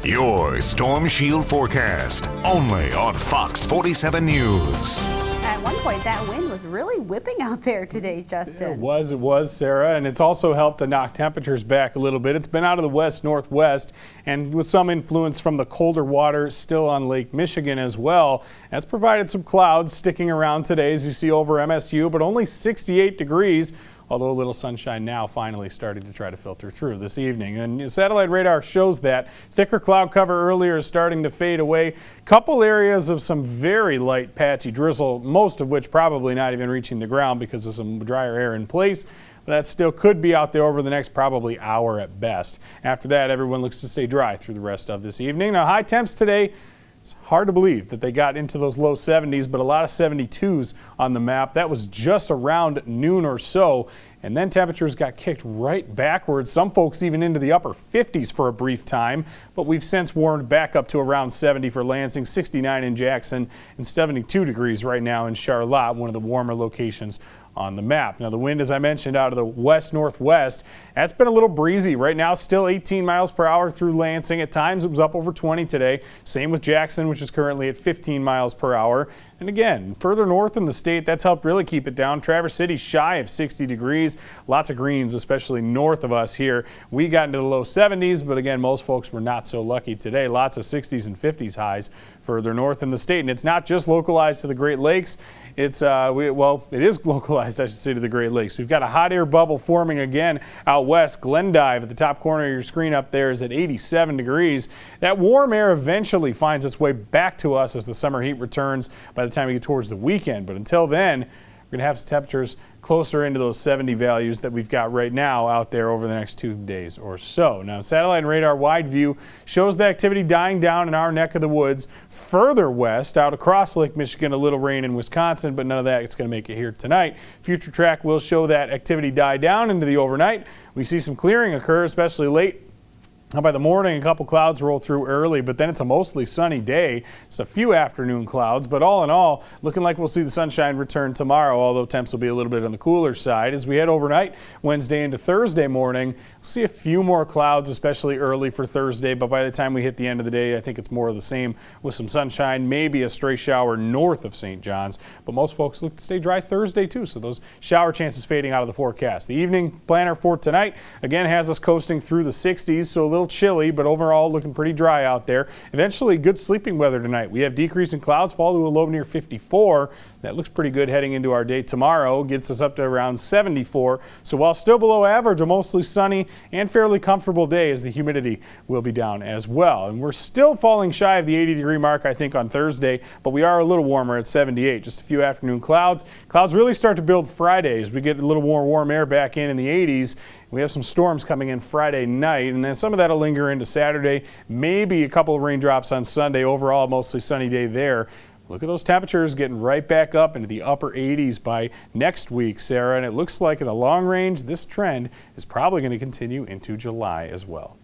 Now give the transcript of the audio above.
Your Storm Shield forecast, only on Fox 47 News. At one point, that wind was really whipping out there today, Justin. It was, Sarah, and it's also helped to knock temperatures back a little bit. It's been out of the west-northwest, and with some influence from the colder water still on Lake Michigan as well. That's provided some clouds sticking around today, as you see over MSU, but only 68 degrees. Although a little sunshine now finally started to try to filter through this evening. And satellite radar shows that thicker cloud cover earlier is starting to fade away. Couple areas of some very light patchy drizzle, most of which probably not even reaching the ground because of some drier air in place. But that still could be out there over the next probably hour at best. After that, everyone looks to stay dry through the rest of this evening. Now, high temps today. It's hard to believe that they got into those low 70s, but a lot of 72s on the map. That was just around noon or so. And then temperatures got kicked right backwards, some folks even into the upper 50s for a brief time. But we've since warmed back up to around 70 for Lansing, 69 in Jackson, and 72 degrees right now in Charlotte, one of the warmer locations on the map. Now the wind, as I mentioned, out of the west-northwest, that's been a little breezy. Right now still 18 miles per hour through Lansing. At times it was up over 20 today. Same with Jackson, which is currently at 15 miles per hour. And again, further north in the state, that's helped really keep it down. Traverse City shy of 60 degrees. Lots of greens, especially north of us here. We got into the low 70s, but again, most folks were not so lucky today. Lots of 60s and 50s highs further north in the state. And it's not just localized to the Great Lakes. It's, it is localized, I should say, to the Great Lakes. We've got a hot air bubble forming again out west. Glendive at the top corner of your screen up there is at 87 degrees. That warm air eventually finds its way back to us as the summer heat returns by the time we get towards the weekend. But until then, we're going to have some temperatures closer into those 70 values that we've got right now out there over the next 2 days or so. Now, satellite and radar wide view shows the activity dying down in our neck of the woods. Further west, out across Lake Michigan, a little rain in Wisconsin, but none of that is going to make it here tonight. Future track will show that activity die down into the overnight. We see some clearing occur, especially late. By the morning, a couple clouds roll through early, but then it's a mostly sunny day. It's a few afternoon clouds, but all in all, looking like we'll see the sunshine return tomorrow, although temps will be a little bit on the cooler side. As we head overnight, Wednesday into Thursday morning, we'll see a few more clouds, especially early for Thursday, but by the time we hit the end of the day, I think it's more of the same with some sunshine, maybe a stray shower north of St. John's, but most folks look to stay dry Thursday too, so those shower chances fading out of the forecast. The evening planner for tonight, again, has us coasting through the 60s, so a little chilly, but overall looking pretty dry out there. Eventually good sleeping weather tonight. We have decreasing clouds, fall to a low near 54. That looks pretty good heading into our day tomorrow. Gets us up to around 74. So while still below average, a mostly sunny and fairly comfortable day, as the humidity will be down as well. And we're still falling shy of the 80-degree mark, I think, on Thursday, but we are a little warmer at 78. Just a few afternoon clouds. Clouds really start to build Friday as we get a little more warm air back in the 80s. We have some storms coming in Friday night, and then some of that will linger into Saturday. Maybe a couple of raindrops on Sunday. Overall, mostly sunny day there. Look at those temperatures getting right back up into the upper 80s by next week, Sarah. And it looks like in the long range, this trend is probably going to continue into July as well.